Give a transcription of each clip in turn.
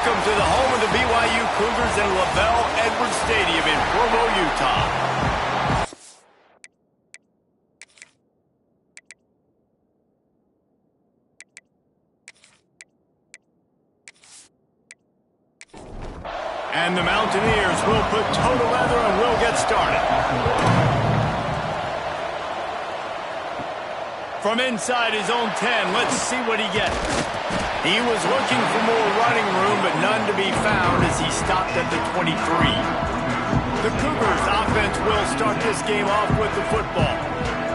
Welcome to the home of the BYU Cougars in LaBelle Edwards Stadium in Provo, Utah. And the Mountaineers will put toe to leather and will get started. From inside his own 10, let's see what he gets. He was looking for more running room, but none to be found as he stopped at the 23. The Cougars offense will start this game off with the football.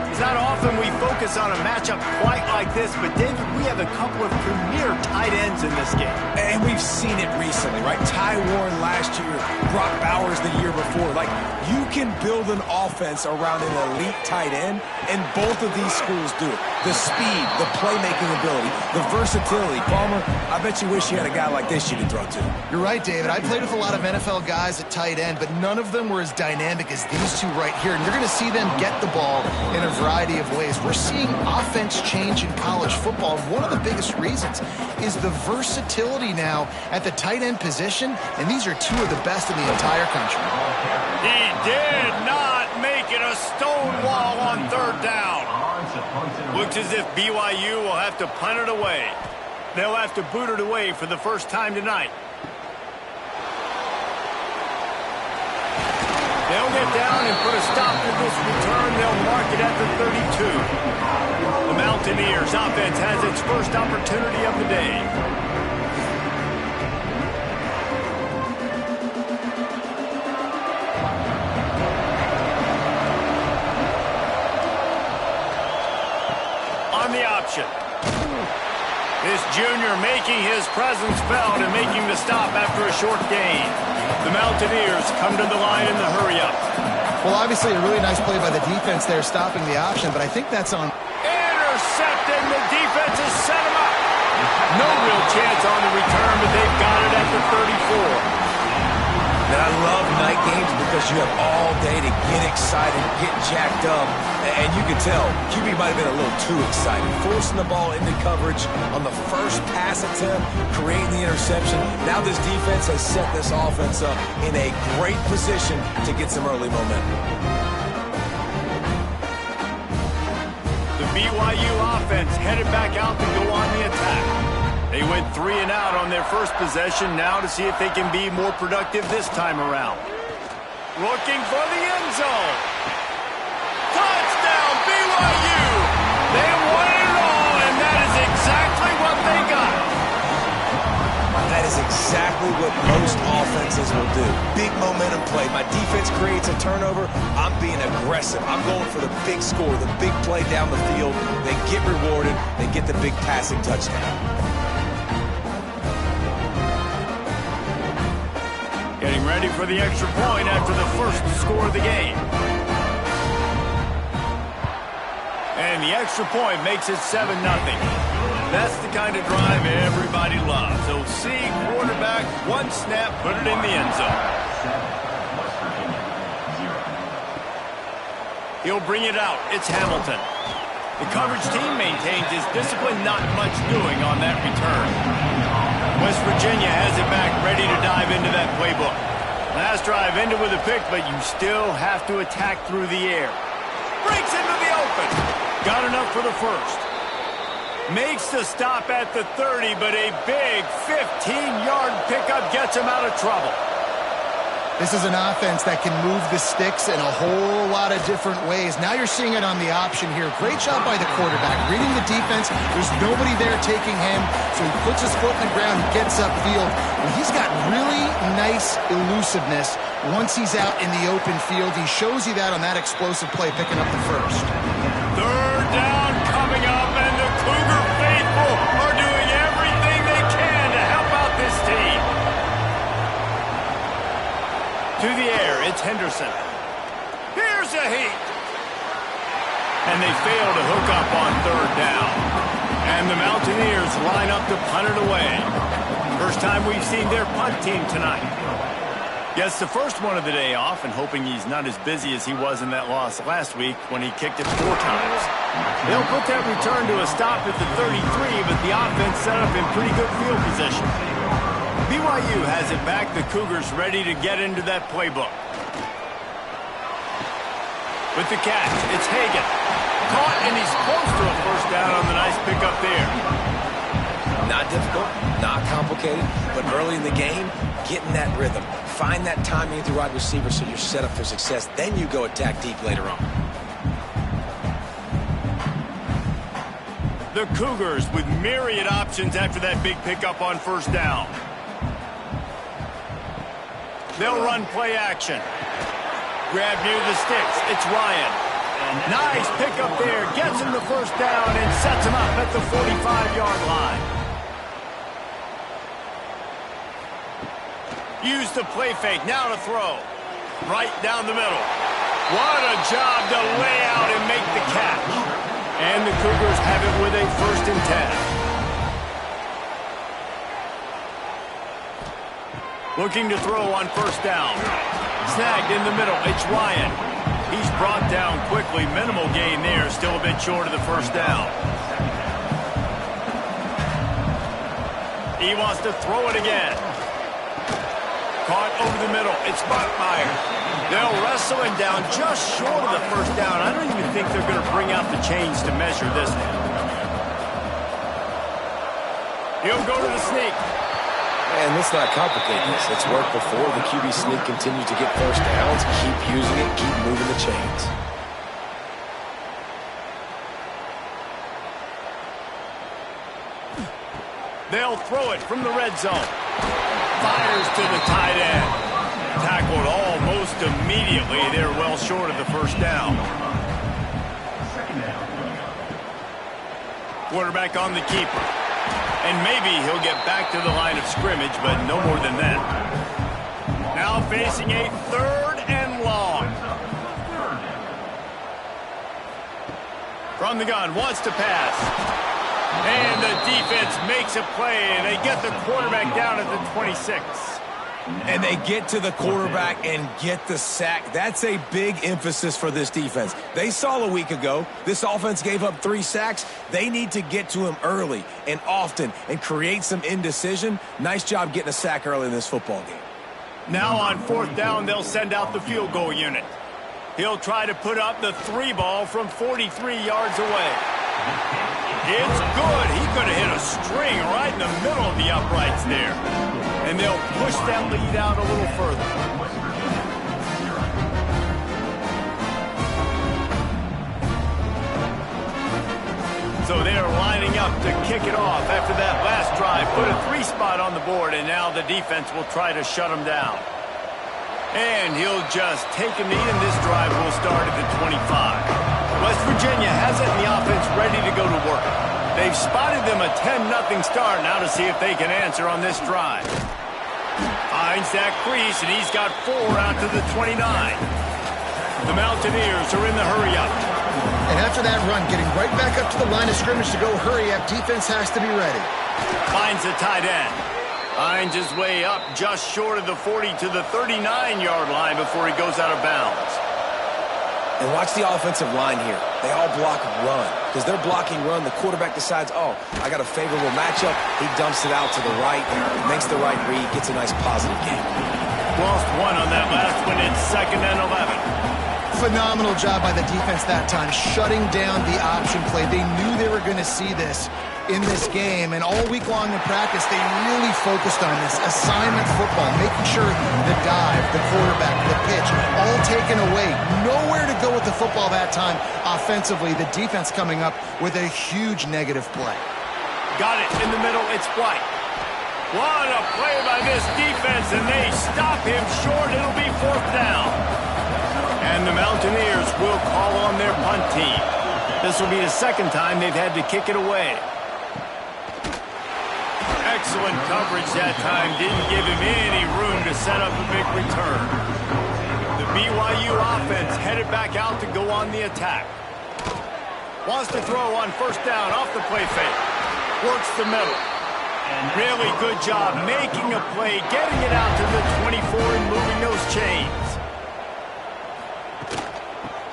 It's not often we focus on a matchup quite like this, but David, we have a couple of premier tight ends in this game. And we've seen it recently, right? Ty Warren last year, Brock Bowers the year before. Like, you can build an offense around an elite tight end, and both of these schools do it. The speed, the playmaking ability, the versatility. Palmer, I bet you wish you had a guy like this you could throw to. You're right, David. I played with a lot of NFL guys at tight end, but none of them were as dynamic as these two right here. And you're going to see them get the ball in a variety of ways. We're seeing offense change in college football. One of the biggest reasons is the versatility now at the tight end position, and these are two of the best in the entire country. He did not make it a stone wall on third down. Looks as if BYU will have to punt it away. They'll have to boot it away for the first time tonight. They'll get down and put a stop to this return. They'll mark it at the 32. The Mountaineers offense has its first opportunity of the day. On the option. This junior making his presence felt and making the stop after a short gain. The Mountaineers come to the line in the hurry-up. Well, obviously a really nice play by the defense there, stopping the option, but I think that's on... Intercepting, the defense has set him up. No real chance on the return, but they've got it at the 34. And I love night games because you have all day to get excited, get jacked up, and you can tell QB might have been a little too excited. Forcing the ball into coverage on the first pass attempt, creating the interception. Now this defense has set this offense up in a great position to get some early momentum. The BYU offense headed back out to go on the attack. They went 3 and out on their first possession, now to see if they can be more productive this time around. Looking for the end zone. Touchdown, BYU! They won it all, and that is exactly what they got. That is exactly what most offenses will do. Big momentum play. My defense creates a turnover. I'm being aggressive. I'm going for the big score, the big play down the field. They get rewarded. They get the big passing touchdown. Getting ready for the extra point after the first score of the game. And the extra point makes it 7-0. That's the kind of drive everybody loves. OC, quarterback, one snap, put it in the end zone. He'll bring it out. It's Hamilton. The coverage team maintains his discipline, not much doing on that return. West Virginia has it back, ready to dive into that playbook. Last drive ended with a pick, but you still have to attack through the air. Breaks into the open. Got enough for the first. Makes the stop at the 30, but a big 15-yard pickup gets him out of trouble. This is an offense that can move the sticks in a whole lot of different ways. Now you're seeing it on the option here. Great job by the quarterback. Reading the defense, there's nobody there taking him, so he puts his foot in the ground, he gets upfield. And he's got really nice elusiveness once he's out in the open field. He shows you that on that explosive play, picking up the first. Third down coming up, and the Cougar faithful are doing everything they can to help out this team. To the air, it's Henderson. Here's a heat. And they fail to hook up on third down. And the Mountaineers line up to punt it away. First time we've seen their punt team tonight. Gets the first one of the day off, and hoping he's not as busy as he was in that loss last week when he kicked it 4 times. They'll put that return to a stop at the 33, but the offense set up in pretty good field position. BYU has it back. The Cougars ready to get into that playbook. With the catch, it's Hagan. Caught, and he's close to a first down on the nice pickup there. Not difficult, not complicated, but early in the game, get in that rhythm. Find that timing with your wide receiver so you're set up for success. Then you go attack deep later on. The Cougars with myriad options after that big pickup on first down. They'll run play action. Grab near the sticks. It's Ryan. Nice pickup there. Gets him the first down and sets him up at the 45-yard line. Use the play fake. Now to throw. Right down the middle. What a job to lay out and make the catch. And the Cougars have it with a 1st and 10. Looking to throw on first down. Snagged in the middle. It's Ryan. He's brought down quickly. Minimal gain there. Still a bit short of the first down. He wants to throw it again. Caught over the middle. It's Bachmeier. They'll wrestle him down just short of the first down. I don't even think they're going to bring out the chains to measure this one. He'll go to the sneak. And let's not complicate this. It's worked before. The QB sneak continues to get first downs. Keep using it. Keep moving the chains. They'll throw it from the red zone. Fires to the tight end. Tackled almost immediately. They're well short of the first down. Quarterback on the keeper. And maybe he'll get back to the line of scrimmage, but no more than that. Now facing a 3rd and long. From the gun, wants to pass. And the defense makes a play, and they get the quarterback down at the 26. And they get to the quarterback and get the sack. That's a big emphasis for this defense. They saw a week ago, this offense gave up 3 sacks. They need to get to him early and often and create some indecision. Nice job getting a sack early in this football game. Now on 4th down, they'll send out the field goal unit. He'll try to put up the 3 ball from 43 yards away. It's good. He could have hit a string right in the middle of the uprights there. And they'll push that lead out a little further. So they're lining up to kick it off after that last drive. Put a 3 spot on the board, and now the defense will try to shut him down. And he'll just take a knee, and this drive will start at the 25. West Virginia has it in the offense ready to go to work. They've spotted them a 10-0 start now to see if they can answer on this drive. Finds that crease, and he's got 4 out to the 29. The Mountaineers are in the hurry-up. And after that run, getting right back up to the line of scrimmage to go hurry-up, defense has to be ready. Finds the tight end. Finds his way up just short of the 40 to the 39-yard line before he goes out of bounds. And watch the offensive line here. They all block run. Because they're blocking run, the quarterback decides, oh, I got a favorable matchup. He dumps it out to the right, makes the right read, gets a nice positive game. Lost 1 on that last one. It's 2nd and 11. Phenomenal job by the defense that time, shutting down the option play. They knew they were going to see this in this game, and all week long in practice, they really focused on this assignment football, making sure the dive, the quarterback, the pitch, all taken away. Nowhere to go with the football that time offensively. The defense coming up with a huge negative play. Got it in the middle. It's White. What a play by this defense, and they stop him short. It'll be 4th down. And the Mountaineers will call on their punt team. This will be the 2nd time they've had to kick it away. Excellent coverage that time. Didn't give him any room to set up a big return. The BYU offense headed back out to go on the attack. Wants to throw on 1st down off the play fake. Works the middle. Really good job making a play, getting it out to the 24 and moving those chains.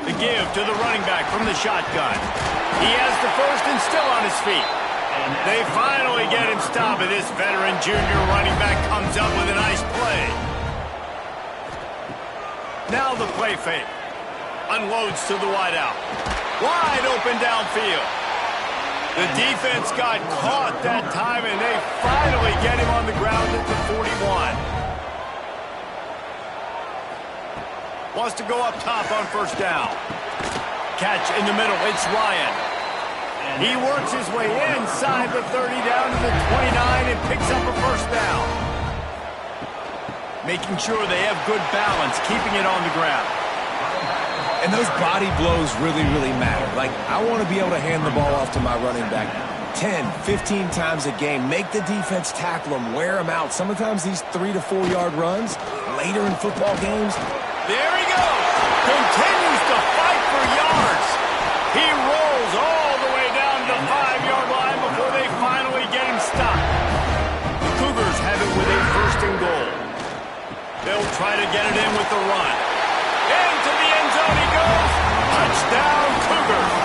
The give to the running back from the shotgun. He has the 1st and still on his feet. They finally get him stopped, and this veteran junior running back comes up with a nice play. Now the play fake. Unloads to the wideout. Wide open downfield. The defense got caught that time, and they finally get him on the ground at the 41. Wants to go up top on first down. Catch in the middle. It's Ryan. He works his way inside the 30 down to the 29 and picks up a first down. Making sure they have good balance, keeping it on the ground. And those body blows really, really matter. Like, I want to be able to hand the ball off to my running back 10, 15 times a game. Make the defense tackle him, wear him out. Sometimes these 3 to 4 yard runs later in football games. There he goes. Continues to fight for yards. He rolls all the way down to the 5-yard line before they finally get him stopped. The Cougars have it with a first and goal. They'll try to get it in with the run. Into the end zone he goes. Touchdown, Cougars.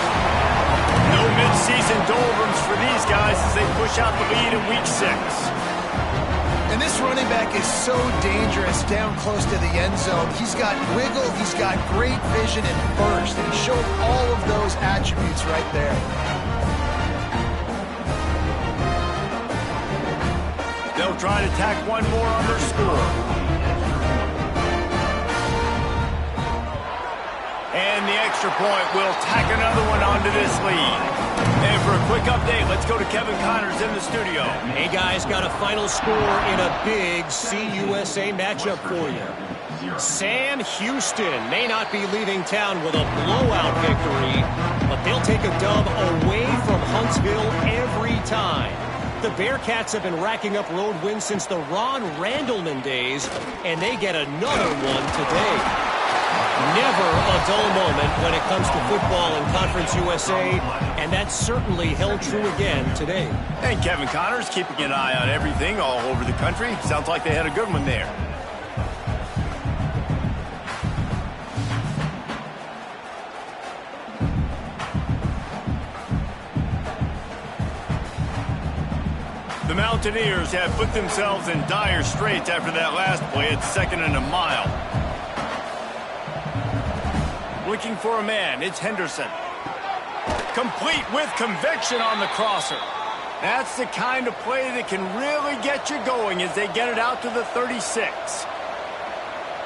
No midseason doldrums for these guys as they push out the lead in Week 6. And this running back is so dangerous down close to the end zone. He's got wiggle, he's got great vision and burst, and he showed all of those attributes right there. They'll try to tack one more on their score. And the extra point will tack another one onto this lead. And for a quick update, let's go to Kevin Connors in the studio. Hey, guys, got a final score in a big CUSA matchup for you. Sam Houston may not be leaving town with a blowout victory, but they'll take a dub away from Huntsville every time. The Bearcats have been racking up road wins since the Ron Randleman days, and they get another one today. Never a dull moment when it comes to football in Conference USA, and that certainly held true again today. And Kevin Connors keeping an eye on everything all over the country. Sounds like they had a good one there. The Mountaineers have put themselves in dire straits after that last play at 2nd and a mile. Looking for a man, it's Henderson. Complete with conviction on the crosser. That's the kind of play that can really get you going as they get it out to the 36.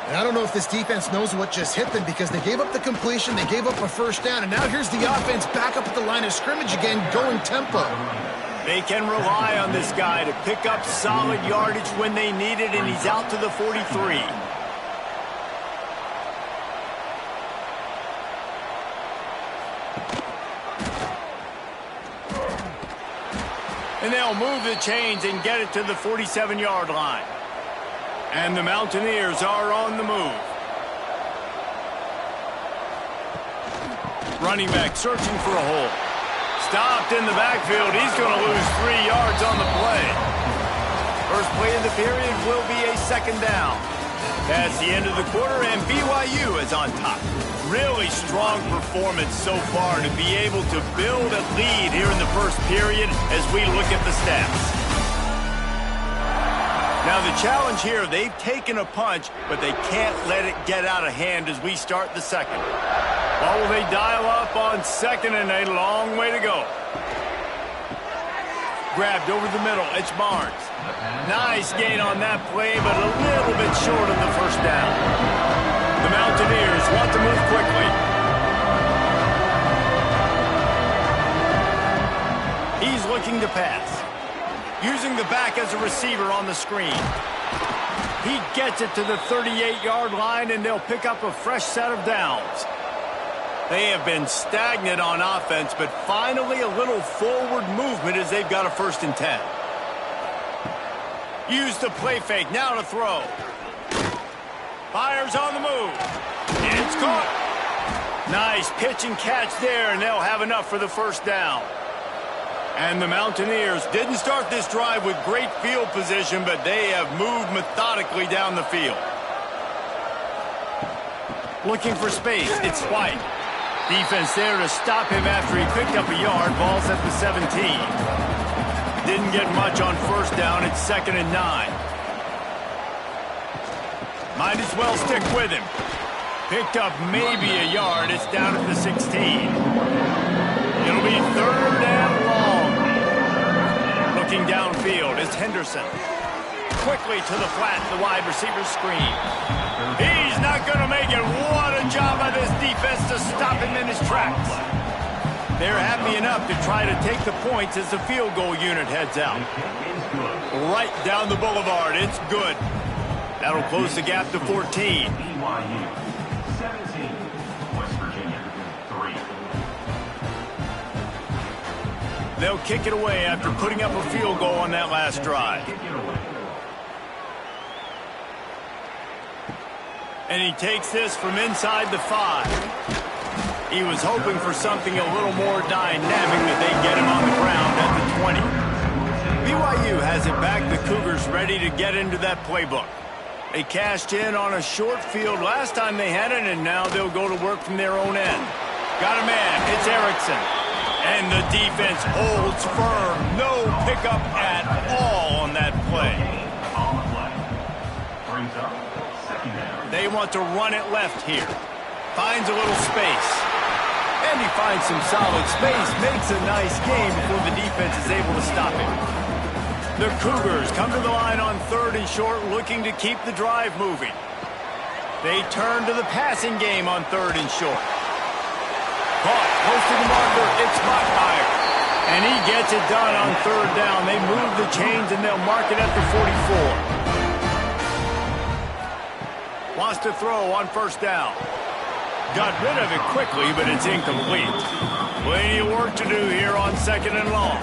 And I don't know if this defense knows what just hit them because they gave up the completion, they gave up a first down, and now here's the offense back up at the line of scrimmage again, going tempo. They can rely on this guy to pick up solid yardage when they need it, and he's out to the 43. And they'll move the chains and get it to the 47-yard line. And the Mountaineers are on the move. Running back searching for a hole. Stopped in the backfield. He's going to lose 3 yards on the play. First play of the period will be a second down. That's the end of the quarter, and BYU is on top. Really strong performance so far to be able to build a lead here in the first period as we look at the stats. Now the challenge here, they've taken a punch, but they can't let it get out of hand as we start the second. Well, will they dial up on second, and a long way to go. Grabbed over the middle, it's Barnes. Nice gain on that play, but a little bit short of the first down. The Mountaineers want to move quickly. He's looking to pass. Using the back as a receiver on the screen. He gets it to the 38-yard line, and they'll pick up a fresh set of downs. They have been stagnant on offense, but finally a little forward movement as they've got a 1st and 10. Use the play fake, now to throw. Fires on the move. It's caught. Nice pitch and catch there, and they'll have enough for the first down. And the Mountaineers didn't start this drive with great field position, but they have moved methodically down the field. Looking for space, it's White. Defense there to stop him after he picked up a yard. Ball's at the 17. didn't get much on first down. It's 2nd and 9. Might as well stick with him. Picked up maybe a yard. It's down at the 16. It'll be 3rd and long. Looking downfield is Henderson. Quickly to the flat, the wide receiver screen. He's not going to make it. What a job by this defense to stop him in his tracks. They're happy enough to try to take the points as the field goal unit heads out. Right down the boulevard. It's good. That'll close the gap to 14. They'll kick it away after putting up a field goal on that last drive. And he takes this from inside the 5. He was hoping for something a little more dynamic that they get him on the ground at the 20. BYU has it back. The Cougars ready to get into that playbook. They cashed in on a short field last time they had it, and now they'll go to work from their own end. Got a man. It's Erickson. And the defense holds firm. No pickup at all on that play. They want to run it left here. Finds a little space. And he finds some solid space. Makes a nice game before the defense is able to stop him. The Cougars come to the line on 3rd and short, looking to keep the drive moving. They turn to the passing game on 3rd and short. Caught, close to the marker, it's Bachmeier. And he gets it done on 3rd down. They move the chains and they'll mark it at the 44. Wants to throw on 1st down. Got rid of it quickly, but it's incomplete. Plenty of work to do here on 2nd and long.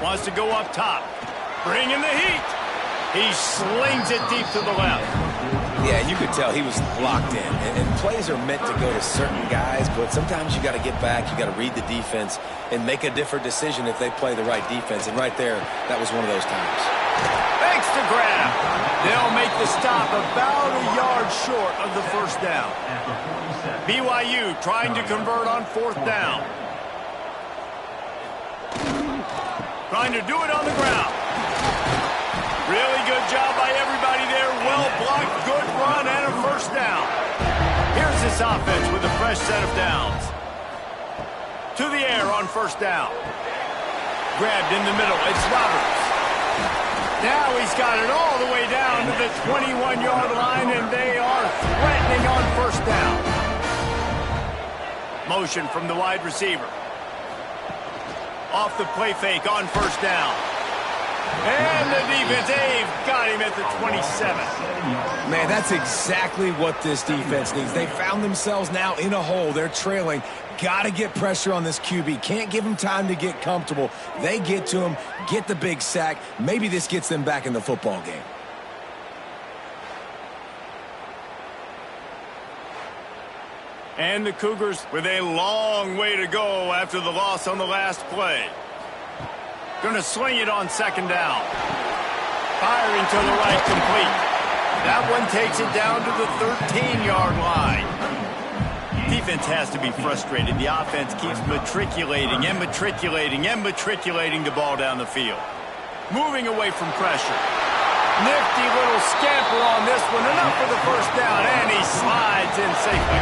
Wants to go up top. Bring in the heat. He slings it deep to the left. Yeah, you could tell he was locked in. And plays are meant to go to certain guys, but sometimes you got to get back, you got to read the defense, and make a different decision if they play the right defense. And right there, that was one of those times. Thanks to grab. They'll make the stop about a yard short of the 1st down. BYU trying to convert on 4th down. Trying to do it on the ground. Really good job by everybody there. Well blocked, good run, and a 1st down. Here's this offense with a fresh set of downs. To the air on 1st down. Grabbed in the middle. It's Roberts. Now he's got it all the way down to the 21-yard line, and they are threatening on 1st down. Motion from the wide receiver. Off the play fake on 1st down. And the defense, they've got him at the 27. Man, that's exactly what this defense needs. They found themselves now in a hole. They're trailing. Got to get pressure on this QB. Can't give him time to get comfortable. They get to him, get the big sack. Maybe this gets them back in the football game. And the Cougars with a long way to go after the loss on the last play. Going to sling it on 2nd down. Firing to the right, complete. That one takes it down to the 13-yard line. Defense has to be frustrated. The offense keeps matriculating and matriculating and matriculating the ball down the field. Moving away from pressure. Nifty little scamper on this one. Enough for the 1st down, and he slides in safely.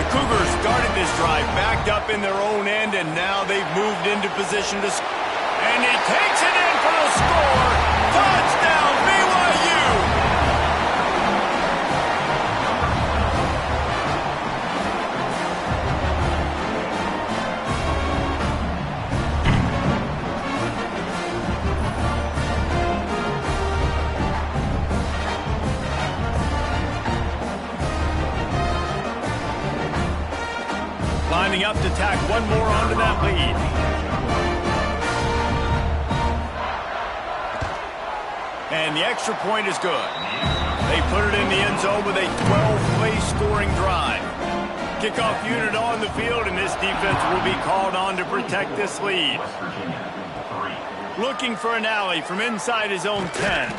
The Cougars started this drive backed up in their own end, and now they've moved into position to score. And he takes it in for the score. Touchdown, BYU! Lining up to tack one more onto that lead. And the extra point is good. They put it in the end zone with a 12-play scoring drive. Kickoff unit on the field, and this defense will be called on to protect this lead. Looking for an alley from inside his own 10.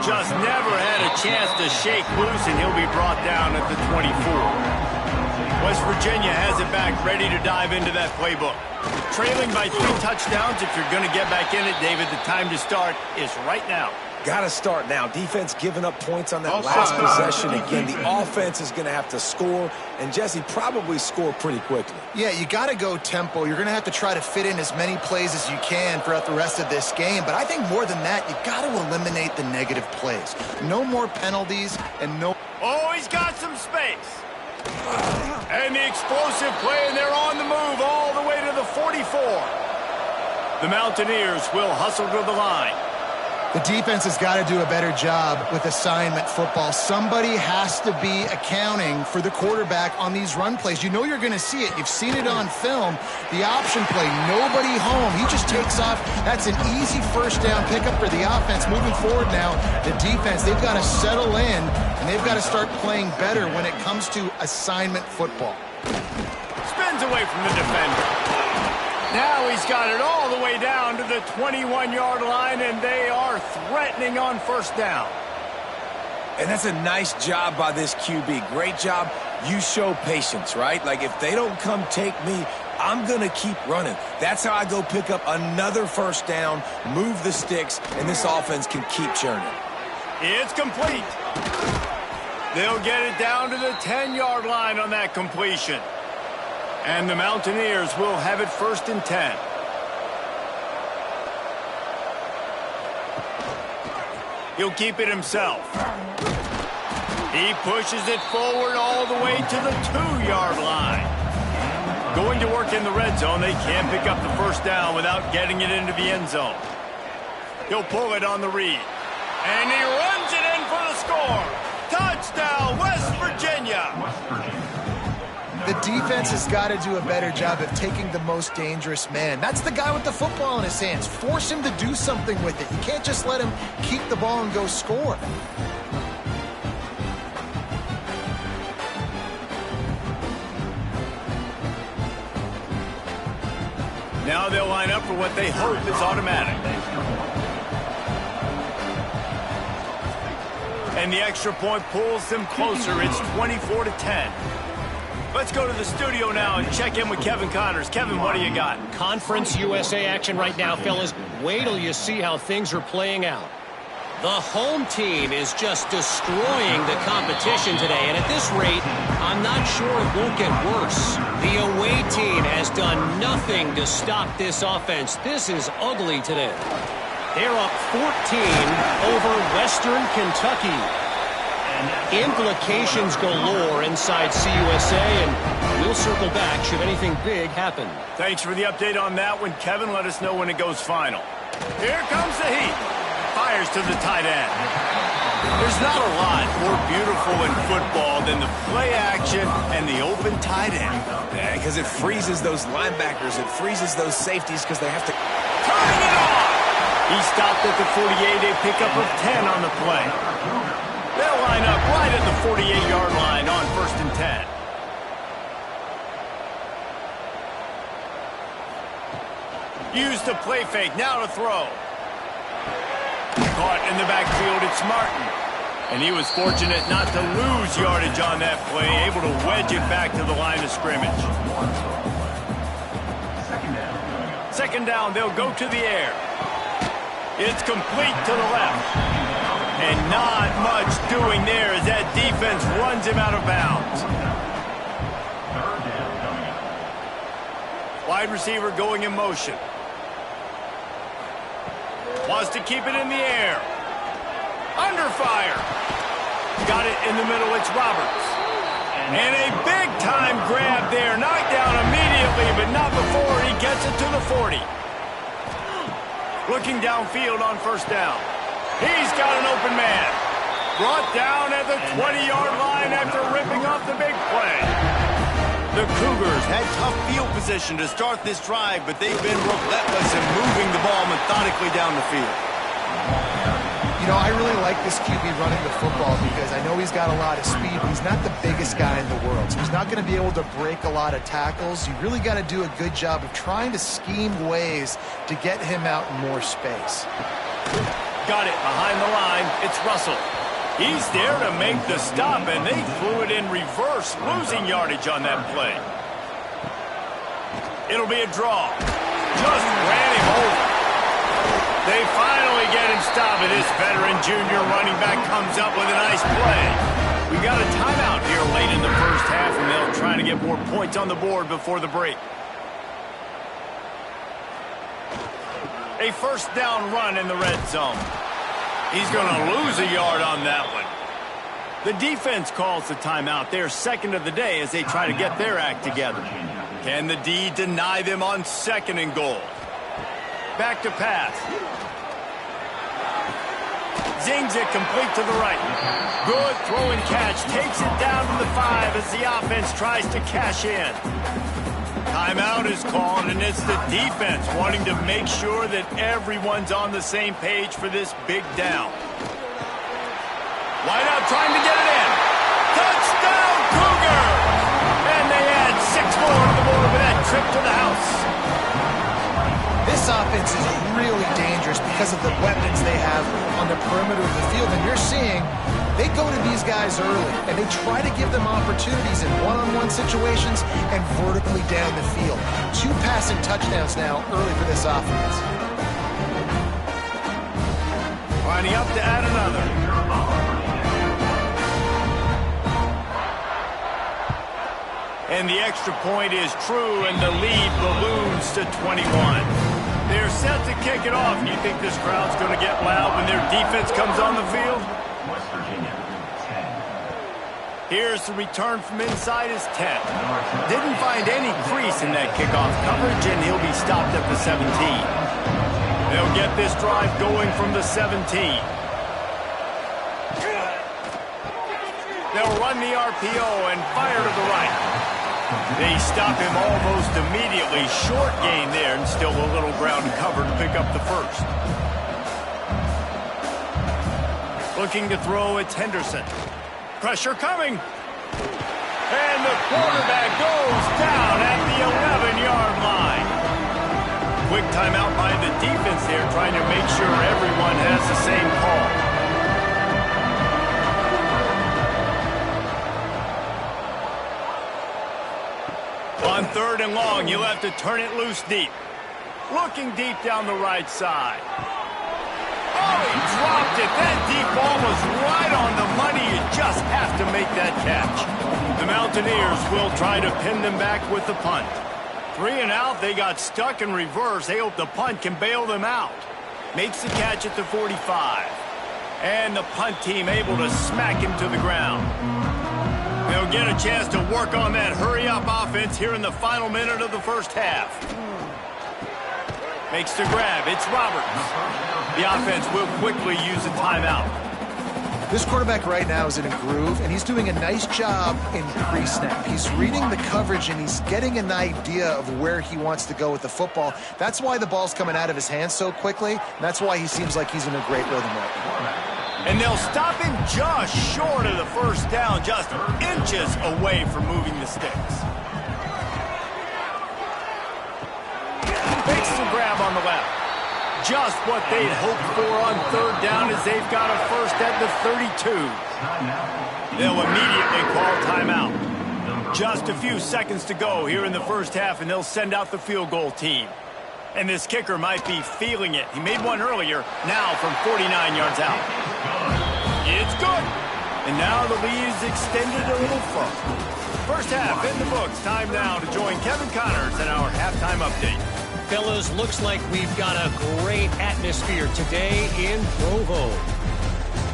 Just never had a chance to shake loose, and he'll be brought down at the 24. West Virginia has it back, ready to dive into that playbook. Trailing by 3 touchdowns. If you're going to get back in it, David, the time to start is right now. Got to start now. Defense giving up points on that last possession. Again, the offense is going to have to score, and Jesse probably score pretty quickly. Yeah, you got to go tempo. You're going to have to try to fit in as many plays as you can throughout the rest of this game. But I think more than that, you got to eliminate the negative plays. No more penalties and no... Oh, he's got some space. And the explosive play, and they're on the move all the way to the 44. The Mountaineers will hustle to the line. The defense has got to do a better job with assignment football. Somebody has to be accounting for the quarterback on these run plays. You know you're going to see it. You've seen it on film. The option play, nobody home. He just takes off. That's an easy first down pickup for the offense. Moving forward now, the defense, they've got to settle in, and they've got to start playing better when it comes to assignment football. Spins away from the defender. Now he's got it all the way down to the 21-yard line, and they are threatening on first down. And that's a nice job by this QB. Great job. You show patience, right? Like, if they don't come take me, I'm going to keep running. That's how I go pick up another first down, move the sticks, and this offense can keep churning. It's complete. They'll get it down to the 10-yard line on that completion. And the Mountaineers will have it 1st and 10. He'll keep it himself. He pushes it forward all the way to the 2-yard line. Going to work in the red zone. They can't pick up the first down without getting it into the end zone. He'll pull it on the read. And he runs it in for the score. Touchdown, West Virginia. The defense has got to do a better job of taking the most dangerous man. That's the guy with the football in his hands. Force him to do something with it. You can't just let him keep the ball and go score. Now they'll line up for what they hope is automatic. And the extra point pulls them closer. It's 24-10. Let's go to the studio now and check in with Kevin Connors. Kevin, what do you got? Conference USA action right now, fellas. Wait till you see how things are playing out. The home team is just destroying the competition today, and at this rate, I'm not sure it won't get worse. The away team has done nothing to stop this offense. This is ugly today. They're up 14 over Western Kentucky. Implications galore inside CUSA, and we'll circle back should anything big happen. Thanks for the update on that one, Kevin. Let us know when it goes final. Here comes the heat. Fires to the tight end. There's not a lot more beautiful in football than the play action and the open tight end. Yeah, because it freezes those linebackers. It freezes those safeties because they have to... Turning it on! He stopped at the 48, a pickup of 10 on the play. They'll line up right at the 48-yard line on 1st and 10. Use the play fake, now to throw. Caught in the backfield, it's Martin. And he was fortunate not to lose yardage on that play, able to wedge it back to the line of scrimmage. Second down, they'll go to the air. It's complete to the left. And not much doing there as that defense runs him out of bounds. Wide receiver going in motion. Wants to keep it in the air. Under fire. Got it in the middle, it's Roberts. And a big-time grab there. Knocked down immediately, but not before he gets it to the 40. Looking downfield on first down. He's got an open man. Brought down at the 20-yard line after ripping off the big play. The Cougars had tough field position to start this drive, but they've been relentless in moving the ball methodically down the field. You know, I really like this QB running the football because I know he's got a lot of speed, but he's not the biggest guy in the world. So he's not going to be able to break a lot of tackles. You really got to do a good job of trying to scheme ways to get him out in more space. Got it behind the line. It's Russell. He's there to make the stop, and they flew it in reverse, losing yardage on that play. It'll be a draw. Just ran him over. They finally get him stopped, and this veteran junior running back comes up with a nice play. We got a timeout here late in the first half, and they'll try to get more points on the board before the break. A first down run in the red zone. He's going to lose a yard on that one. The defense calls the timeout. They're second of the day as they try to get their act together. Can the D deny them on second and goal? Back to pass. Zings it complete to the right. Good throw and catch. Takes it down to the 5 as the offense tries to cash in. Timeout is called, and it's the defense wanting to make sure that everyone's on the same page for this big down. Wide out trying to get it in. Touchdown, Cougar! And they add 6 more to the board with that trip to the house. This offense is really dangerous because of the weapons they have on the perimeter of the field. And you're seeing they go to these guys early, and they try to give them opportunities in one-on-one situations and vertically down the field. 2 passing touchdowns now early for this offense. Lining up to add another. And the extra point is true, and the lead balloons to 21. They're set to kick it off. You think this crowd's going to get loud when their defense comes on the field? West Virginia, 10. Here's the return from inside his 10. Didn't find any crease in that kickoff coverage, and he'll be stopped at the 17. They'll get this drive going from the 17. They'll run the RPO and fire to the right. They stop him almost immediately. Short gain there, and still a little ground cover to pick up the first. Looking to throw, it's Henderson. Pressure coming. And the quarterback goes down at the 11-yard line. Quick timeout by the defense there, trying to make sure everyone has the same call. On 3rd and long, you'll have to turn it loose deep. Looking deep down the right side. Oh, he dropped it. That deep ball was right on the money. You just have to make that catch. The Mountaineers will try to pin them back with the punt. 3 and out, they got stuck in reverse. They hope the punt can bail them out. Makes the catch at the 45. And the punt team able to smack him to the ground. They'll get a chance to work on that hurry-up offense here in the final minute of the first half. Makes the grab. It's Roberts. The offense will quickly use a timeout. This quarterback right now is in a groove, and he's doing a nice job in pre-snap. He's reading the coverage, and he's getting an idea of where he wants to go with the football. That's why the ball's coming out of his hands so quickly, and that's why he seems like he's in a great rhythm right now. And they'll stop him just short of the first down, just inches away from moving the sticks. Makes the grab on the left. Just what they'd hoped for on 3rd down as they've got a first at the 32. They'll immediately call timeout. Just a few seconds to go here in the first half, and they'll send out the field goal team. And this kicker might be feeling it. He made one earlier, now from 49 yards out. It's good. And now the lead is extended a little further. First half in the books. Time now to join Kevin Connors in our halftime update. Fellas, looks like we've got a great atmosphere today in Provo.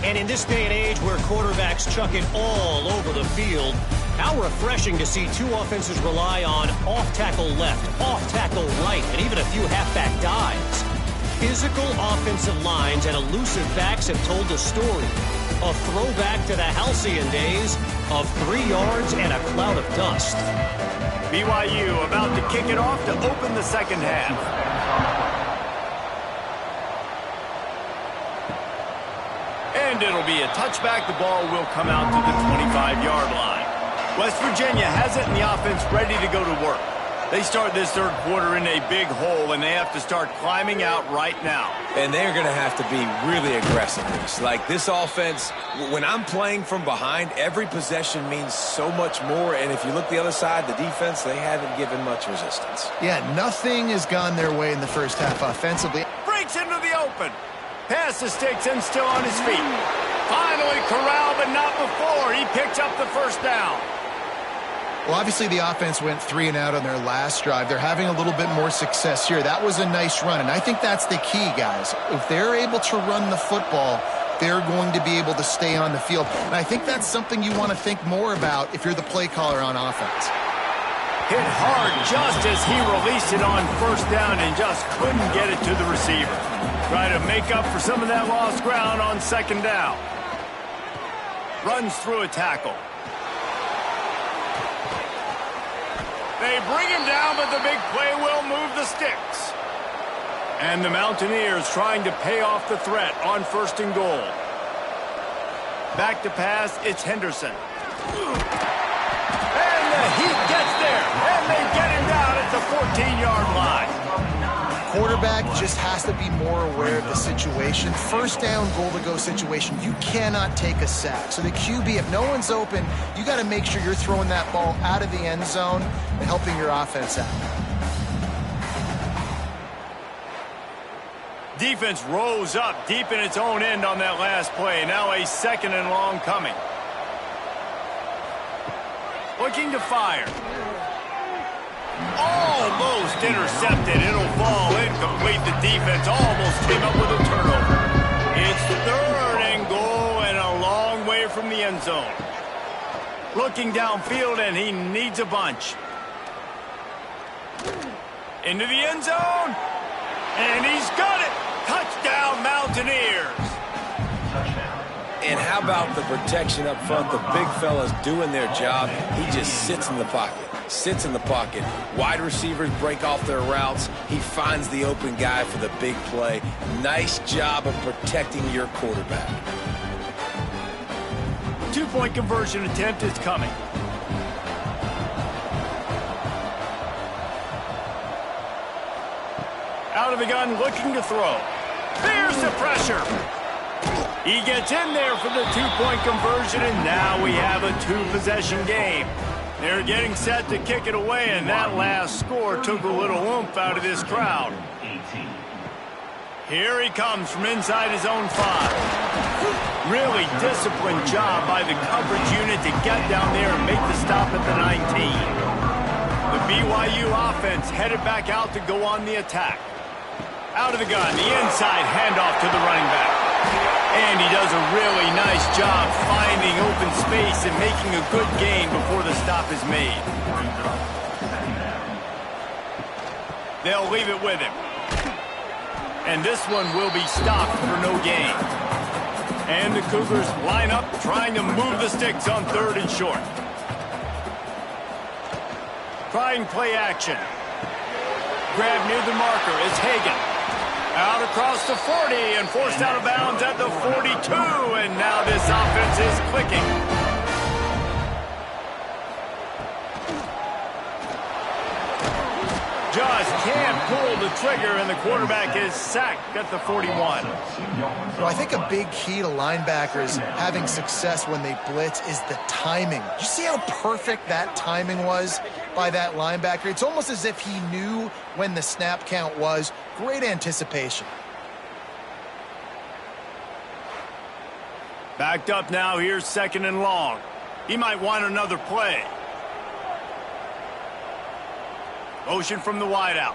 And in this day and age where quarterbacks chuck it all over the field, how refreshing to see 2 offenses rely on off-tackle left, off-tackle right, and even a few halfback dives. Physical offensive lines and elusive backs have told the story. A throwback to the halcyon days of 3 yards and a cloud of dust. BYU about to kick it off to open the second half. And it'll be a touchback. The ball will come out to the 25-yard line. West Virginia has it, and the offense ready to go to work. They start this third quarter in a big hole, and they have to start climbing out right now. And they're going to have to be really aggressive. Like this offense, when I'm playing from behind, every possession means so much more. And if you look the other side, the defense, they haven't given much resistance. Yeah, nothing has gone their way in the first half offensively. Breaks into the open. Past the sticks and still on his feet. Finally corralled, but not before. He picks up the first down. Well, obviously the offense went 3 and out on their last drive. They're having a little bit more success here. That was a nice run, and I think that's the key, guys. If they're able to run the football, they're going to be able to stay on the field. And I think that's something you want to think more about if you're the play caller on offense. Hit hard just as he released it on first down and just couldn't get it to the receiver. Try to make up for some of that lost ground on second down. Runs through a tackle. They bring him down, but the big play will move the sticks. And the Mountaineers trying to pay off the threat on first and goal. Back to pass, it's Henderson. And the Heat gets there, and they get him down at the 14-yard line. Quarterback just has to be more aware of the situation. First down, goal-to-go situation, you cannot take a sack. So the QB, if no one's open, you got to make sure you're throwing that ball out of the end zone and helping your offense out. Defense rose up deep in its own end on that last play. Now a second and long coming. Looking to fire. Almost intercepted. It'll fall incomplete. The defense almost came up with a turnover. It's third and goal and a long way from the end zone. Looking downfield, and he needs a bunch. Into the end zone. And he's got it. Touchdown, Mountaineers. And how about the protection up front? The big fellas doing their job. He just sits in the pocket. Sits in the pocket. Wide receivers break off their routes. He finds the open guy for the big play. Nice job of protecting your quarterback. Two-point conversion attempt is coming. Out of the gun, looking to throw. There's the pressure. He gets in there for the two-point conversion, and now we have a two-possession game. They're getting set to kick it away, and that last score took a little oomph out of this crowd. Here he comes from inside his own 5. Really disciplined job by the coverage unit to get down there and make the stop at the 19. The BYU offense headed back out to go on the attack. Out of the gun, the inside handoff to the running back. And he does a really nice job finding open space and making a good gain before the stop is made. They'll leave it with him. And this one will be stopped for no gain. And the Cougars line up trying to move the sticks on third and short. Trying play action. Grab near the marker. It's Hagan. Out across the 40 and forced out of bounds at the 42. And now this offense is clicking. Just can't pull the trigger, and the quarterback is sacked at the 41. So I think a big key to linebackers having success when they blitz is the timing. Did you see how perfect that timing was by that linebacker? It's almost as if he knew when the snap count was. Great anticipation. Backed up now, here's second and long. He might want another play. Motion from the wideout.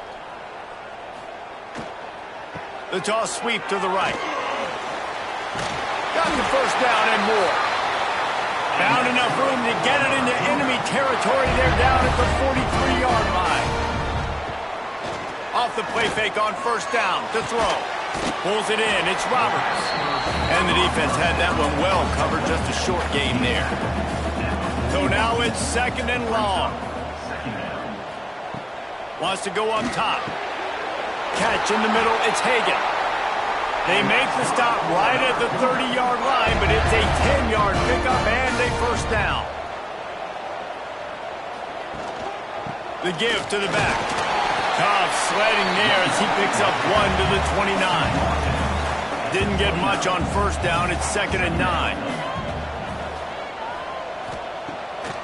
The toss sweep to the right. Got the first down and more. Found enough room to get it into enemy territory. They're down at the 43-yard line. Off the play fake on first down to throw. Pulls it in. It's Roberts. And the defense had that one well covered. Just a short game there. So now it's second and long. Wants to go up top. Catch in the middle. It's Hagan. They make the stop right at the 30-yard line, but it's a 10-yard pickup and a first down. The give to the back. Cobb sledding there as he picks up 1 to the 29. Didn't get much on first down. It's 2nd and 9.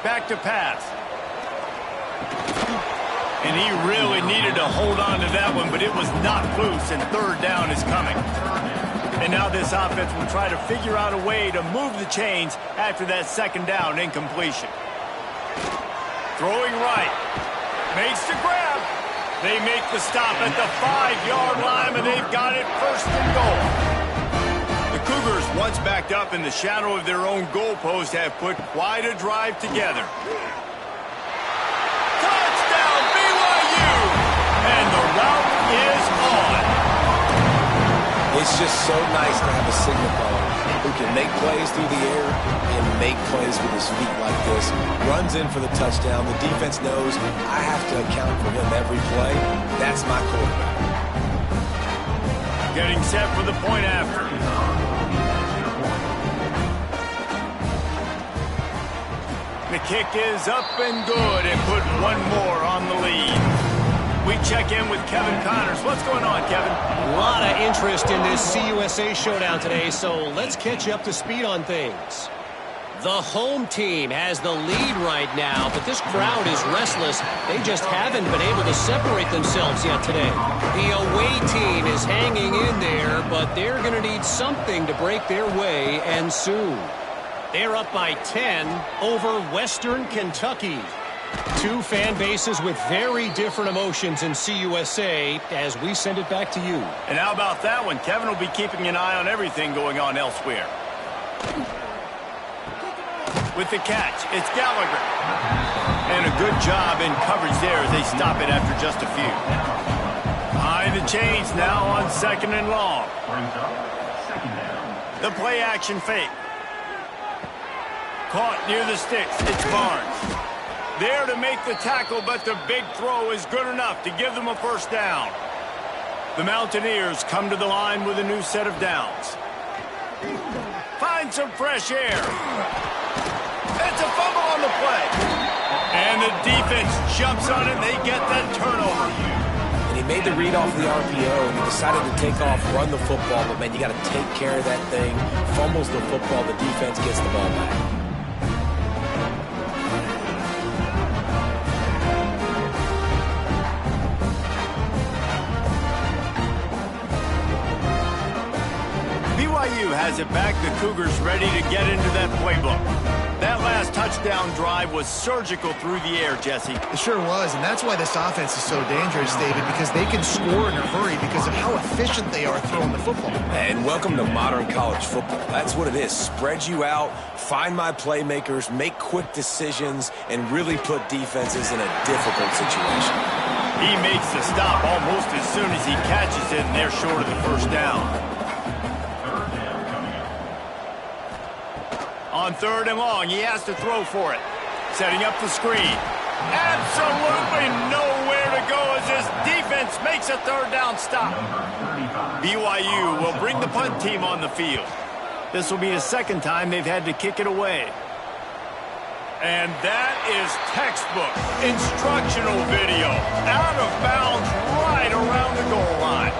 Back to pass. And he really needed to hold on to that one, but it was knocked loose, and 3rd down is coming. And now this offense will try to figure out a way to move the chains after that 2nd down incompletion. Throwing right. Makes the grab. They make the stop at the 5-yard line, and they've got it 1st and goal. The Cougars, once backed up in the shadow of their own goalpost, have put quite a drive together. Touchdown, BYU! And the route is on. It's just so nice to have a signal caller who can make plays through the air and make plays with his feet like this. Runs in for the touchdown. The defense knows I have to account for him every play. That's my quarterback. Getting set for the point after. The kick is up and good and put one more on the lead. We check in with Kevin Connors. What's going on, Kevin? A lot of interest in this CUSA showdown today, so let's catch you up to speed on things. The home team has the lead right now, but this crowd is restless. They just haven't been able to separate themselves yet today. The away team is hanging in there, but they're going to need something to break their way, and soon. They're up by 10 over Western Kentucky. Two fan bases with very different emotions in CUSA as we send it back to you. And how about that one? Kevin will be keeping an eye on everything going on elsewhere. With the catch, it's Gallagher. And a good job in coverage there as they stop it after just a few. Behind the chains now on 2nd and long. The play action fake. Caught near the sticks. It's Barnes. There to make the tackle, but the big throw is good enough to give them a 1st down. The Mountaineers come to the line with a new set of downs. Find some fresh air. It's a fumble on the play. And the defense jumps on it, and they get that turnover. And he made the read off the RPO, and he decided to take off, run the football, but, man, you got to take care of that thing. Fumbles the football, the defense gets the ball back. BYU has it back. The Cougars ready to get into that playbook. That last touchdown drive was surgical through the air, Jesse. It sure was, and that's why this offense is so dangerous, David, because they can score in a hurry because of how efficient they are throwing the football. And welcome to modern college football. That's what it is. Spread you out, find my playmakers, make quick decisions, and really put defenses in a difficult situation. He makes the stop almost as soon as he catches it, and they're short of the 1st down. On 3rd and long, he has to throw for it. Setting up the screen. Absolutely nowhere to go as his defense makes a 3rd down stop. BYU will bring the punt team on the field. This will be the 2nd time they've had to kick it away. And that is textbook instructional video. Out of bounds right around the goal line.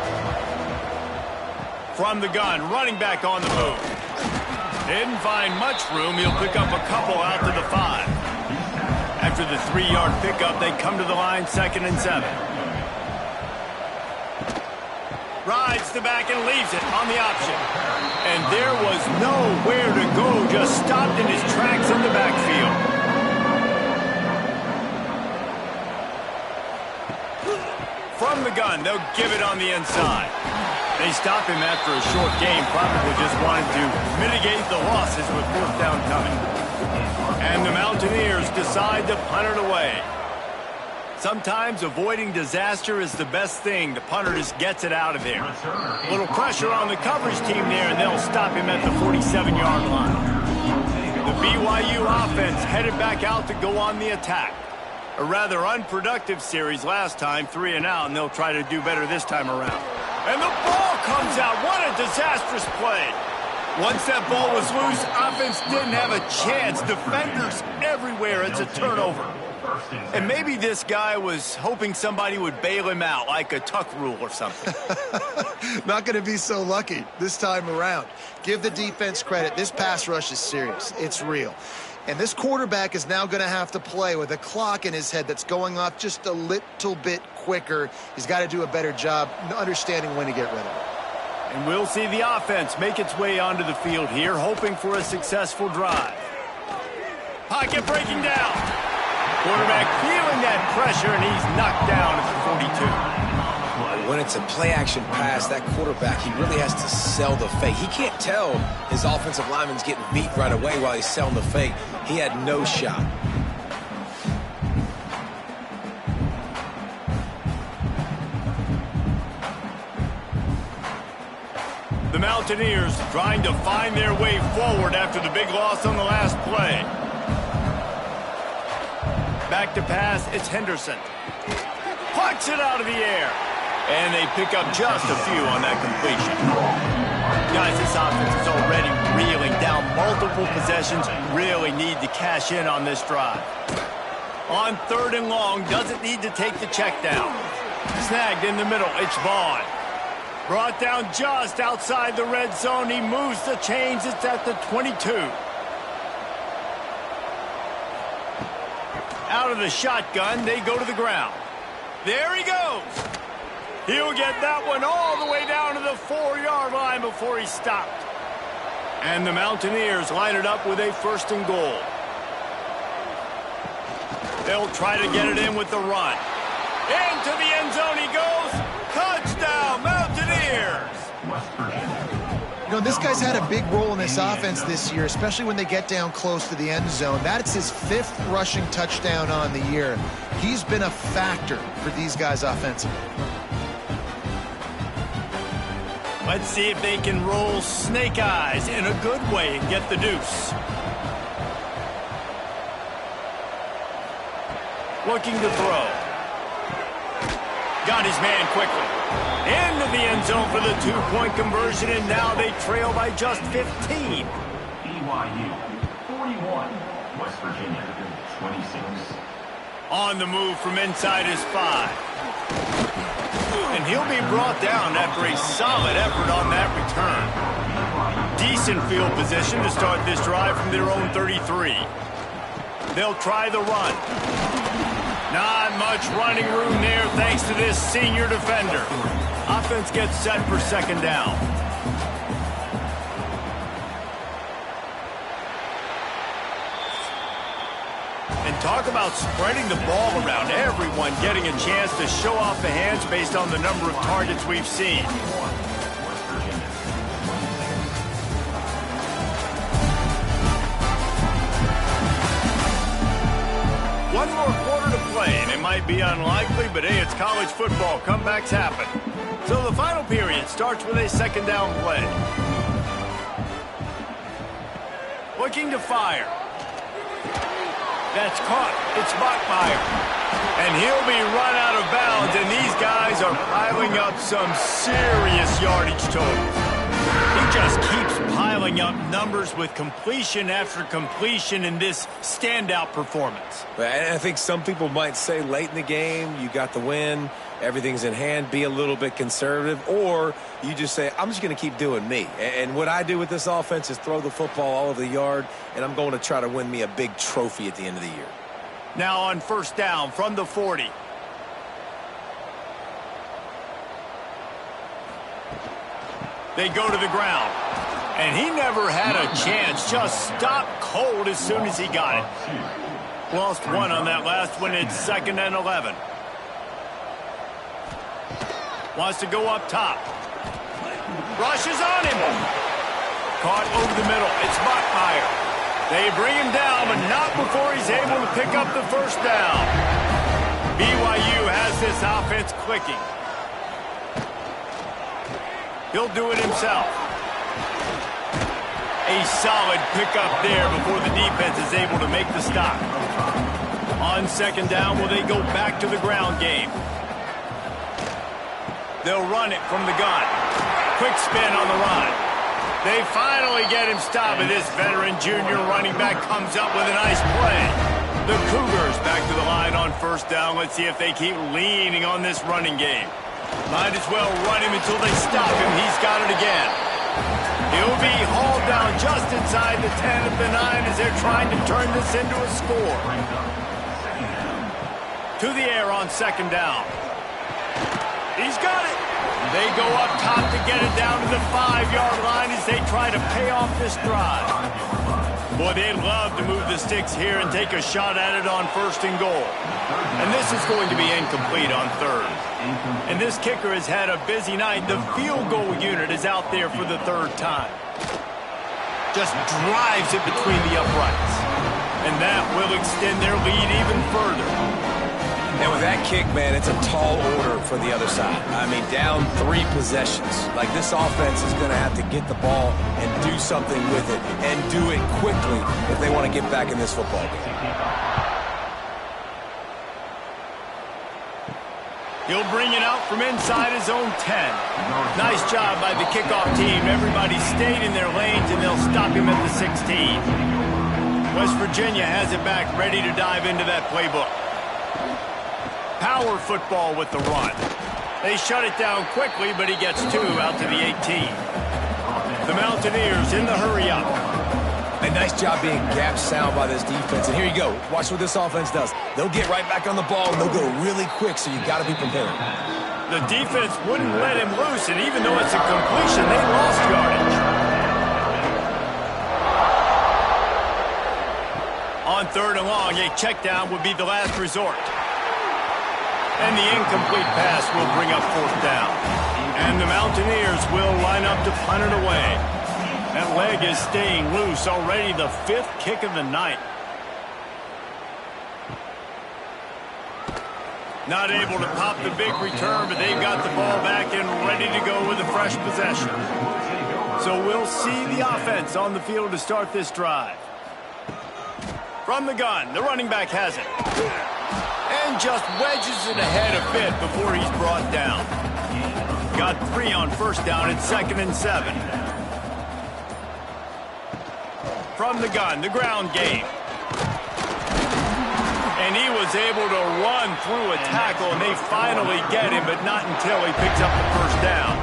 From the gun, running back on the move. Didn't find much room. He'll pick up a couple out to the 5. After the 3-yard pickup, they come to the line 2nd and 7. Rides the back and leaves it on the option. And there was nowhere to go, just stopped in his tracks in the backfield. From the gun, they'll give it on the inside. They stop him after a short game, probably just wanted to mitigate the losses with 4th down coming. And the Mountaineers decide to punt it away. Sometimes avoiding disaster is the best thing. The punter just gets it out of there. A little pressure on the coverage team there, and they'll stop him at the 47-yard line. The BYU offense headed back out to go on the attack. A rather unproductive series last time, 3 and out, and they'll try to do better this time around. And the ball comes out. What a disastrous play. Once that ball was loose, offense didn't have a chance. Defenders everywhere. It's a turnover. And maybe this guy was hoping somebody would bail him out, like a tuck rule or something. Not going to be so lucky this time around. Give the defense credit. This pass rush is serious. It's real. And this quarterback is now going to have to play with a clock in his head that's going off just a little bit quicker. He's got to do a better job understanding when to get rid of it. And we'll see the offense make its way onto the field here, hoping for a successful drive. Pocket breaking down. Quarterback feeling that pressure, and he's knocked down at the 42. When it's a play-action pass, that quarterback, he really has to sell the fake. He can't tell his offensive lineman's getting beat right away while he's selling the fake. He had no shot. The Mountaineers trying to find their way forward after the big loss on the last play. Back to pass, it's Henderson. Plucks it out of the air. And they pick up just a few on that completion. Guys, this offense is already reeling down multiple possessions. Really need to cash in on this drive. On 3rd and long, doesn't need to take the check down. Snagged in the middle, it's Vaughn. Brought down just outside the red zone. He moves the chains. It's at the 22. Out of the shotgun, they go to the ground. There he goes. He'll get that one all the way down to the 4-yard line before he stopped. And the Mountaineers line it up with a 1st and goal. They'll try to get it in with the run. Into the end zone he goes. Touchdown, Mountaineers! You know, this guy's had a big role in this offense this year, especially when they get down close to the end zone. That's his 5th rushing touchdown on the year. He's been a factor for these guys offensively. Let's see if they can roll snake eyes in a good way and get the deuce. Looking to throw. Got his man quickly. Into the end zone for the 2-point conversion, and now they trail by just 15. BYU 41, West Virginia 26. On the move from inside his 5. And he'll be brought down after a solid effort on that return. Decent field position to start this drive from their own 33. They'll try the run. Not much running room there thanks to this senior defender. Offense gets set for 2nd down. And talk about spreading the ball around. Everyone getting a chance to show off the hands based on the number of targets we've seen. One more quarter to play, and it might be unlikely, but hey, it's college football. Comebacks happen. So the final period starts with a 2nd down play. Looking to fire. That's caught. It's Bachmeier. And he'll be run out of bounds, and these guys are piling up some serious yardage totals. He just keeps piling up numbers with completion after completion in this standout performance. I think some people might say late in the game, you got the win, everything's in hand, be a little bit conservative, or you just say, I'm just going to keep doing me. And what I do with this offense is throw the football all over the yard, and I'm going to try to win me a big trophy at the end of the year. Now on 1st down from the 40. They go to the ground. And he never had a chance. Just stopped cold as soon as he got it. Lost 1 on that last one. It's 2nd and 11. Wants to go up top. Rushes on him. Caught over the middle. It's Bachmeier. They bring him down, but not before he's able to pick up the 1st down. BYU has this offense clicking. He'll do it himself. A solid pickup there before the defense is able to make the stop. On 2nd down, will they go back to the ground game? They'll run it from the gun. Quick spin on the run. They finally get him stopped, and this veteran junior running back comes up with a nice play. The Cougars back to the line on first down. Let's see if they keep leaning on this running game. Might as well run him until they stop him. He's got it again. He'll be hauled down just inside the 10 of the 9 as they're trying to turn this into a score. To the air on second down. He's got it. They go up top to get it down to the 5-yard line as they try to pay off this drive. Boy, they'd love to move the sticks here and take a shot at it on first and goal. And this is going to be incomplete on third. And this kicker has had a busy night. The field goal unit is out there for the third time. Just drives it between the uprights. And that will extend their lead even further. And with that kick, man, it's a tall order for the other side. I mean, down 3 possessions. Like, this offense is going to have to get the ball and do something with it, and do it quickly if they want to get back in this football game. He'll bring it out from inside his own 10. Nice job by the kickoff team. Everybody stayed in their lanes, and they'll stop him at the 16. West Virginia has it back, ready to dive into that playbook. Power football with the run. They shut it down quickly, but he gets 2 out to the 18. The Mountaineers in the hurry-up. A nice job being gap sound by this defense. And here you go. Watch what this offense does. They'll get right back on the ball, and they'll go really quick, so you got to be prepared. The defense wouldn't let him loose, and even though it's a completion, they lost yardage. On third and long, a check down would be the last resort. And the incomplete pass will bring up fourth down. And the Mountaineers will line up to punt it away. That leg is staying loose, already the 5th kick of the night. Not able to pop the big return, but they've got the ball back and ready to go with a fresh possession. So we'll see the offense on the field to start this drive. From the gun, the running back has it. And just wedges it ahead a bit before he's brought down. Got 3 on first down and 2nd and 7. From the gun, the ground game. And he was able to run through a tackle, and they finally get him, but not until he picks up the first down.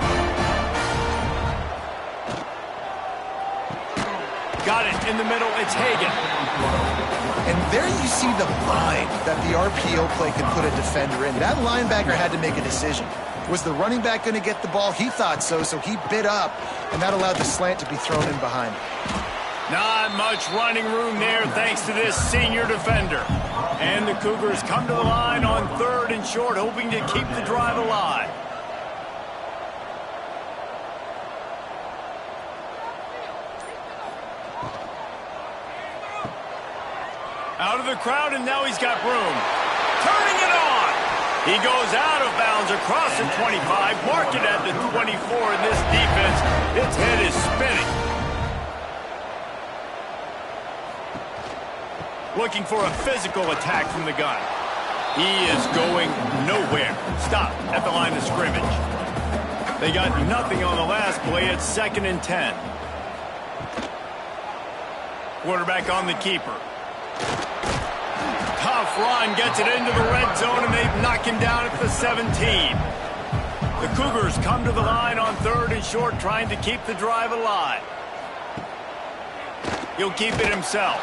Got it in the middle, it's Hagan. And there you see the bind that the RPO play can put a defender in. That linebacker had to make a decision. Was the running back going to get the ball? He thought so, so he bit up, and that allowed the slant to be thrown in behind. Not much running room there thanks to this senior defender. And the Cougars come to the line on third and short, hoping to keep the drive alive. Out of the crowd, and now he's got room. Turning it on. He goes out of bounds across the 25, marked it at the 24, and this defense, its head is spinning. Looking for a physical attack from the gun. He is going nowhere. Stop at the line of scrimmage. They got nothing on the last play. It's 2nd and 10. Quarterback on the keeper. Tough run, gets it into the red zone, and they knock him down at the 17. The Cougars come to the line on third and short, trying to keep the drive alive. He'll keep it himself.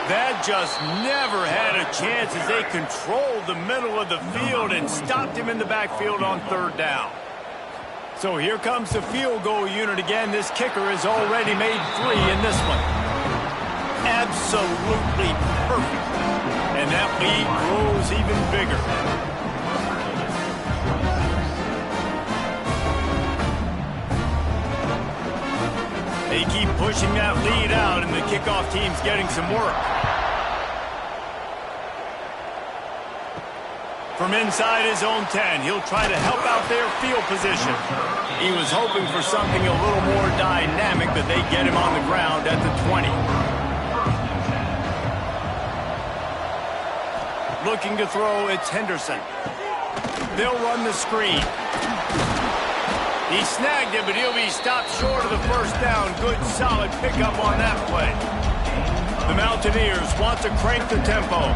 That just never had a chance as they controlled the middle of the field and stopped him in the backfield on third down. So here comes the field goal unit again. This kicker has already made 3 in this one. Absolutely perfect. And that lead grows even bigger. They keep pushing that lead out, and the kickoff team's getting some work. From inside his own 10, he'll try to help out their field position. He was hoping for something a little more dynamic, but they get him on the ground at the 20. Looking to throw, it's Henderson. They'll run the screen. He snagged it, but he'll be stopped short of the first down. Good, solid pickup on that play. The Mountaineers want to crank the tempo.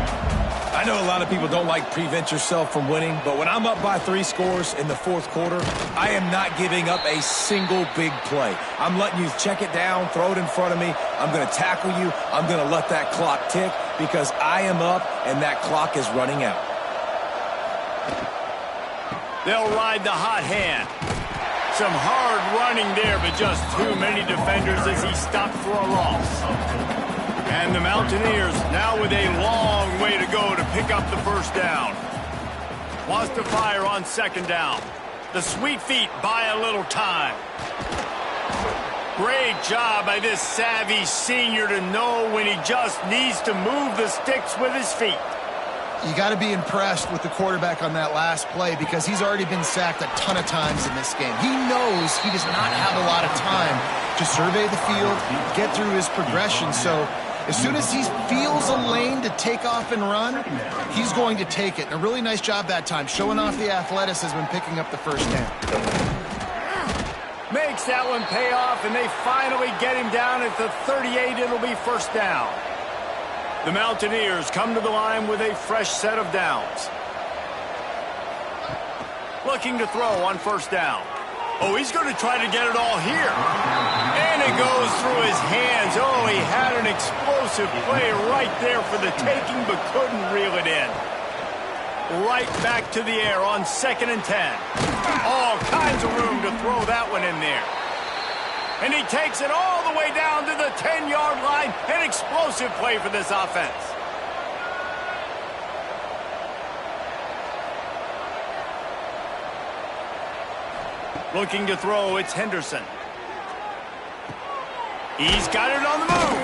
I know a lot of people don't like prevent yourself from winning, but when I'm up by 3 scores in the fourth quarter, I am not giving up a single big play. I'm letting you check it down, throw it in front of me. I'm going to tackle you. I'm going to let that clock tick because I am up and that clock is running out. They'll ride the hot hand. Some hard running there, but just too many defenders as he stopped for a loss. And the Mountaineers now with a long way to go to pick up the first down. Wants to fire on second down. The sweet feet buy a little time. Great job by this savvy senior to know when he just needs to move the sticks with his feet. You got to be impressed with the quarterback on that last play because he's already been sacked a ton of times in this game. He knows he does not have a lot of time to survey the field, get through his progression. So as soon as he feels a lane to take off and run, he's going to take it. And a really nice job that time, showing off the athleticism and picking up the first down. Makes that one pay off, and they finally get him down at the 38. It'll be first down. The Mountaineers come to the line with a fresh set of downs. Looking to throw on first down. Oh, he's going to try to get it all here. And it goes through his hands. Oh, he had an explosive play right there for the taking, but couldn't reel it in. Right back to the air on 2nd and 10. All kinds of room to throw that one in there. And he takes it all the way down to the 10-yard line. An explosive play for this offense. Looking to throw, it's Henderson. He's got it on the move.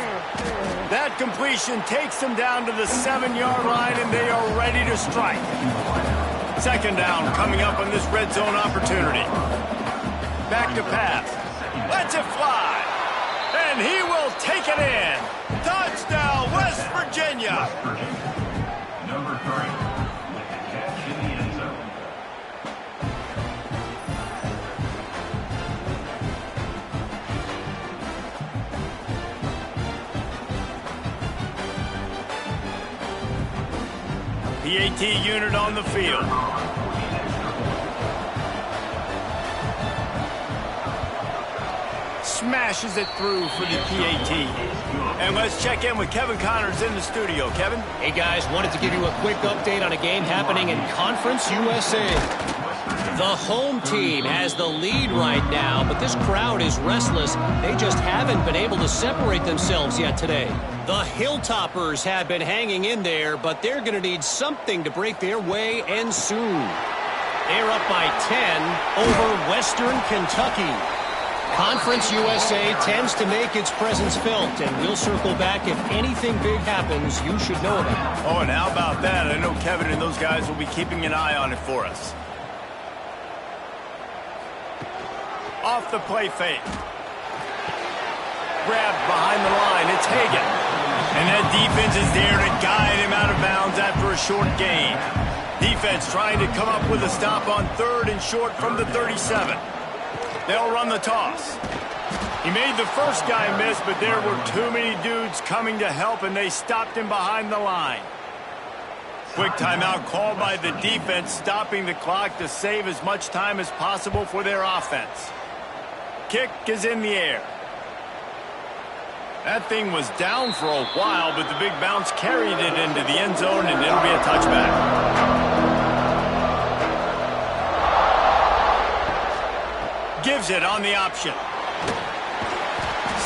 That completion takes them down to the 7-yard line, and they are ready to strike. Second down coming up on this red zone opportunity. Back to pass. Lets it fly. And he will take it in. Touchdown, West Virginia. Number 3 with the catch in the end zone. PAT unit on the field. Smashes it through for the PAT. And let's check in with Kevin Connors in the studio. Kevin? Hey, guys, wanted to give you a quick update on a game happening in Conference USA. The home team has the lead right now, but this crowd is restless. They just haven't been able to separate themselves yet today. The Hilltoppers have been hanging in there, but they're going to need something to break their way, and soon. They're up by 10 over Western Kentucky. Conference USA tends to make its presence felt, and we'll circle back if anything big happens you should know about. Oh, and how about that? I know Kevin and those guys will be keeping an eye on it for us. Off the play fake. Grabbed behind the line. It's Hagan. And that defense is there to guide him out of bounds after a short gain. Defense trying to come up with a stop on 3rd and short from the 37. They'll run the toss. He made the first guy miss, but there were too many dudes coming to help, and they stopped him behind the line. Quick timeout called by the defense, stopping the clock to save as much time as possible for their offense. Kick is in the air. That thing was down for a while, but the big bounce carried it into the end zone, and it'll be a touchback. Gives it on the option.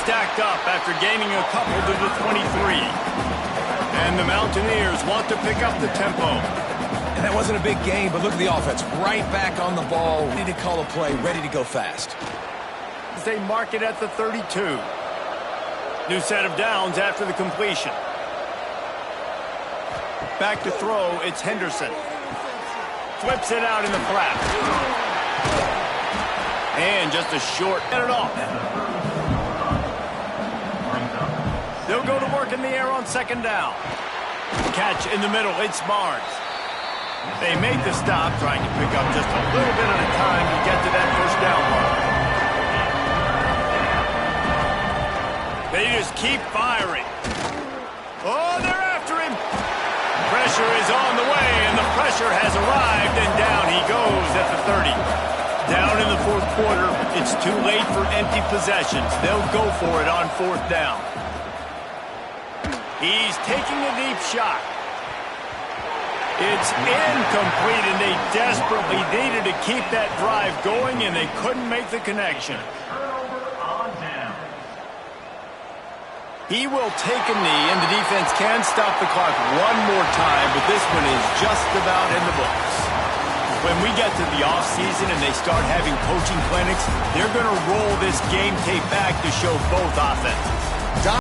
Stacked up after gaining a couple to the 23. And the Mountaineers want to pick up the tempo. And that wasn't a big gain, but look at the offense. Right back on the ball, ready to call a play, ready to go fast. They mark it at the 32. New set of downs after the completion. Back to throw, it's Henderson. Flips it out in the flat. And just a short, get it off. They'll go to work in the air on 2nd down. Catch in the middle, it's Barnes. They make the stop, trying to pick up just a little bit at a time to get to that first down line. They just keep firing. Oh, they're after him. Pressure is on the way, and the pressure has arrived, and down he goes at the 30. Down in the fourth quarter, it's too late for empty possessions. They'll go for it on fourth down. He's taking a deep shot. It's incomplete, and they desperately needed to keep that drive going, and they couldn't make the connection. He will take a knee, and the defense can stop the clock one more time, but this one is just about in the books. When we get to the offseason and they start having coaching clinics, they're going to roll this game tape back to show both offenses.